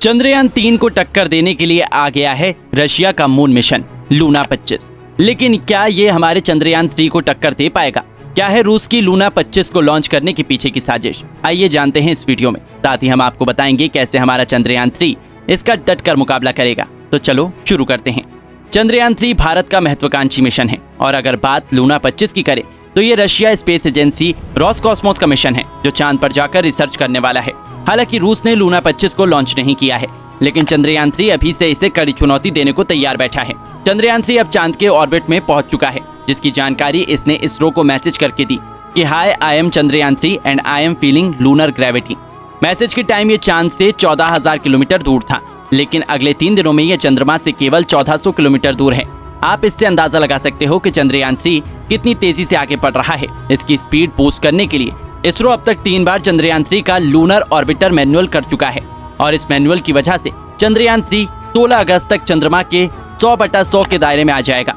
चंद्रयान 3 को टक्कर देने के लिए आ गया है रशिया का मून मिशन लूना 25। लेकिन क्या ये हमारे चंद्रयान 3 को टक्कर दे पाएगा? क्या है रूस की लूना 25 को लॉन्च करने के पीछे की साजिश? आइए जानते हैं इस वीडियो में। साथ ही हम आपको बताएंगे कैसे हमारा चंद्रयान 3 इसका डटकर मुकाबला करेगा। तो चलो शुरू करते हैं। चंद्रयान 3 भारत का महत्वाकांक्षी मिशन है और अगर बात लूना 25 की करें तो ये रशिया स्पेस एजेंसी रोसकॉस्मोस का मिशन है जो चांद पर जाकर रिसर्च करने वाला है। हालांकि रूस ने लूना 25 को लॉन्च नहीं किया है, लेकिन चंद्रयान 3 अभी से इसे कड़ी चुनौती देने को तैयार बैठा है। चंद्रयान 3 अब चांद के ऑर्बिट में पहुंच चुका है, जिसकी जानकारी इसने इसरो को मैसेज करके दी कि hi I am Chandrayaan 3 and I am feeling lunar gravity. Message के टाइम ये चांद से 14,000 किलोमीटर दूर था, लेकिन अगले 3 दिनों में ये चंद्रमा से केवल 1400 किलोमीटर दूर है। आप इससे अंदाजा लगा सकते हो कि चंद्रयान 3 कितनी तेजी से आगे बढ़ रहा है। इसकी स्पीड बूस्ट करने के लिए इसरो अब तक 3 बार चंद्रयान 3 का लूनर ऑर्बिटर मैनुअल कर चुका है और इस मैनुअल की वजह से चंद्रयान 3 16 अगस्त तक चंद्रमा के 100/100 के दायरे में आ जाएगा,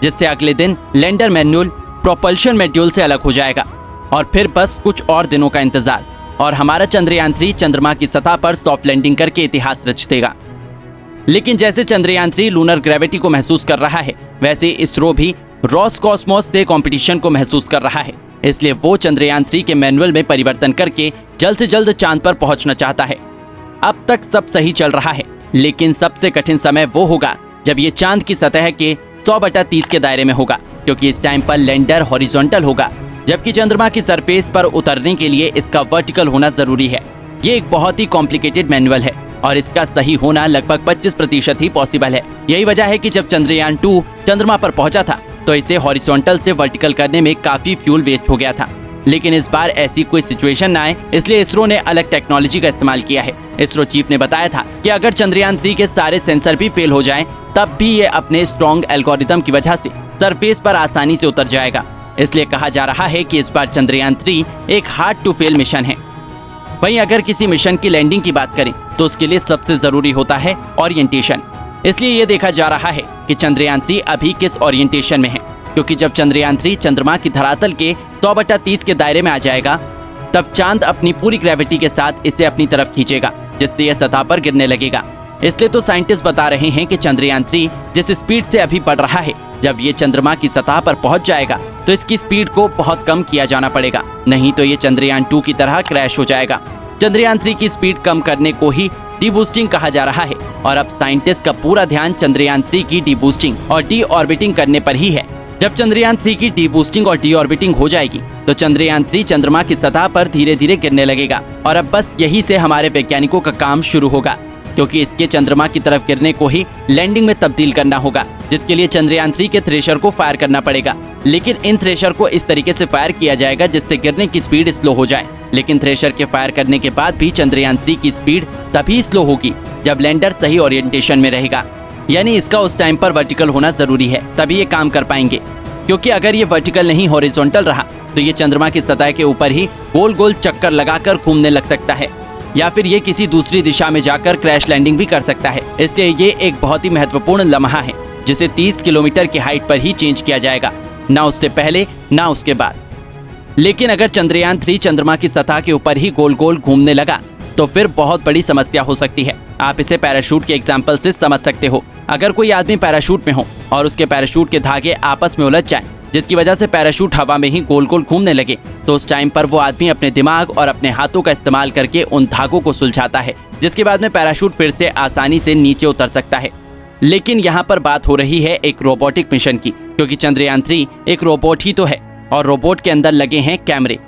जिससे अगले दिन लैंडर मैनुअल प्रोपल्शन मॉड्यूल से अलग हो जाएगा और फिर बस कुछ और दिनों का इंतजार और हमारा चंद्रयान 3 चंद्रमा की सतह पर सॉफ्ट लैंडिंग करके इतिहास रच देगा। लेकिन जैसे चंद्रयान 3 लूनर ग्रेविटी को महसूस कर रहा है, वैसे इसरो भी रोसकॉस्मोस से कंपटीशन को महसूस कर रहा है। इसलिए वो चंद्रयान 3 के मैनुअल में परिवर्तन करके जल्द से जल्द चांद पर पहुंचना चाहता है। अब तक सब सही चल रहा है, लेकिन सबसे कठिन समय वो होगा जब ये चांद की सतह के 100/30 के दायरे में होगा, क्योंकि इस टाइम पर लैंडर हॉरिजॉन्टल होगा, जबकि चंद्रमा की सरफेस पर उतरने के लिए इसका वर्टिकल होना जरूरी है। ये एक बहुत ही कॉम्प्लिकेटेड मैनुअल है और इसका सही होना लगभग 25% ही पॉसिबल है। यही वजह है कि जब चंद्रयान 2 चंद्रमा पर पहुंचा था तो इसे हॉरिजॉन्टल से वर्टिकल करने में काफी फ्यूल वेस्ट हो गया था। लेकिन इस बार ऐसी कोई सिचुएशन ना आए, इसलिए इसरो ने अलग टेक्नोलॉजी का इस्तेमाल किया है। इसरो चीफ ने बताया था कि अगर चंद्रयान 3 के सारे सेंसर भी फेल हो जाएं, तब भी ये अपने स्ट्रॉन्ग एल्गोरिथम की वजह से सरफेस पर आसानी से उतर जाएगा। इसलिए कहा जा रहा है कि इस बार चंद्रयान 3 एक हार्ड टू फेल मिशन है। वहीं अगर किसी मिशन की लैंडिंग की बात करें तो उसके लिए सबसे जरूरी होता है ओरिएंटेशन। इसलिए ये देखा जा रहा है कि चंद्रयान 3 अभी किस ओरिएंटेशन में है, क्योंकि जब चंद्रयान 3 चंद्रमा की धरातल के 100/30 के दायरे में आ जाएगा, तब चांद अपनी पूरी ग्रेविटी के साथ इसे अपनी तरफ खींचेगा, जिससे यह सतह पर गिरने लगेगा। इसलिए तो साइंटिस्ट बता रहे हैं कि चंद्रयान 3 जिस स्पीड से अभी बढ़ रहा है, जब ये चंद्रमा की सतह पर पहुंच जाएगा तो इसकी स्पीड को बहुत कम किया जाना पड़ेगा, नहीं तो ये चंद्रयान 2 की तरह क्रैश हो जाएगा। चंद्रयान 3 की स्पीड कम करने को ही डीबूस्टिंग कहा जा रहा है और अब साइंटिस्ट का पूरा ध्यान चंद्रयान 3 की डीबूस्टिंग और डी ऑर्बिटिंग करने पर ही है। जब चंद्रयान 3 की डीबूस्टिंग और डी ऑर्बिटिंग हो जाएगी तो चंद्रयान 3 चंद्रमा की सतह पर धीरे धीरे गिरने लगेगा और अब बस यही से हमारे वैज्ञानिकों का काम शुरू होगा, क्योंकि इसके चंद्रमा की तरफ गिरने को ही लैंडिंग में तब्दील करना होगा, जिसके लिए चंद्रयान 3 के थ्रेशर को फायर करना पड़ेगा। लेकिन इन थ्रेशर को इस तरीके से फायर किया जाएगा जिससे गिरने की स्पीड स्लो हो जाए। लेकिन थ्रेशर के फायर करने के बाद भी चंद्रयान 3 की स्पीड तभी स्लो होगी जब लैंडर सही ओरिएंटेशन में रहेगा, यानी इसका उस टाइम पर वर्टिकल होना जरूरी है, तभी ये काम कर पाएंगे। क्योंकि अगर ये वर्टिकल नहीं हॉरिजॉन्टल रहा तो ये चंद्रमा की सतह के ऊपर ही गोल गोल चक्कर लगाकर घूमने लग सकता है, या फिर ये किसी दूसरी दिशा में जाकर क्रैश लैंडिंग भी कर सकता है। इसलिए ये एक बहुत ही महत्वपूर्ण लम्हा है, जिसे 30 किलोमीटर की हाइट पर ही चेंज किया जाएगा, ना उससे पहले ना उसके बाद। लेकिन अगर चंद्रयान 3 चंद्रमा की सतह के ऊपर ही गोल गोल घूमने लगा तो फिर बहुत बड़ी समस्या हो सकती है। आप इसे पैराशूट के एग्जाम्पल से समझ सकते हो। अगर कोई आदमी पैराशूट में हो और उसके पैराशूट के धागे आपस में उलझ जाएं, जिसकी वजह से पैराशूट हवा में ही गोल गोल घूमने लगे, तो उस टाइम पर वो आदमी अपने दिमाग और अपने हाथों का इस्तेमाल करके उन धागों को सुलझाता है, जिसके बाद में पैराशूट फिर से आसानी से नीचे उतर सकता है। लेकिन यहाँ पर बात हो रही है एक रोबोटिक मिशन की, क्योंकि चंद्रयान 3 एक रोबोट ही तो है और रोबोट के अंदर लगे हैं कैमरे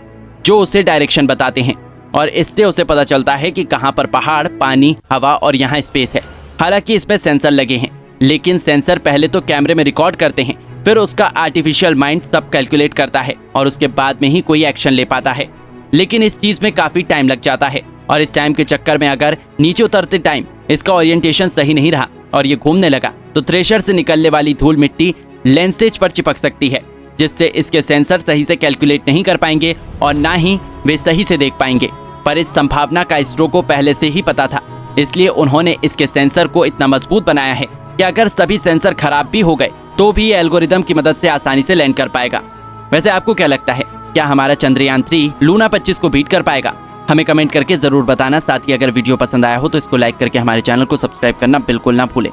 जो उसे डायरेक्शन बताते हैं और इससे उसे पता चलता है कि कहाँ पर पहाड़, पानी, हवा और यहाँ स्पेस है। हालांकि इसमें सेंसर लगे हैं, लेकिन सेंसर पहले तो कैमरे में रिकॉर्ड करते हैं, फिर उसका आर्टिफिशियल माइंड सब कैलकुलेट करता है और उसके बाद में ही कोई एक्शन ले पाता है। लेकिन इस चीज में काफी टाइम लग जाता है और इस टाइम के चक्कर में अगर नीचे उतरते टाइम इसका ओरिएंटेशन सही नहीं रहा और ये घूमने लगा तो थ्रेशर से निकलने वाली धूल मिट्टी लेंसेज पर चिपक सकती है, जिससे इसके सेंसर सही से कैलकुलेट नहीं कर पाएंगे और ना ही वे सही से देख पाएंगे। पर इस संभावना का इसरो को पहले से ही पता था, इसलिए उन्होंने इसके सेंसर को इतना मजबूत बनाया है कि अगर सभी सेंसर खराब भी हो गए तो भी ये एल्गोरिथम की मदद से आसानी से लैंड कर पाएगा। वैसे आपको क्या लगता है, क्या हमारा चंद्रयान 3 लूना 25 को बीट कर पाएगा? हमें कमेंट करके जरूर बताना। साथ ही अगर वीडियो पसंद आया हो तो इसको लाइक करके हमारे चैनल को सब्सक्राइब करना बिल्कुल ना भूलें।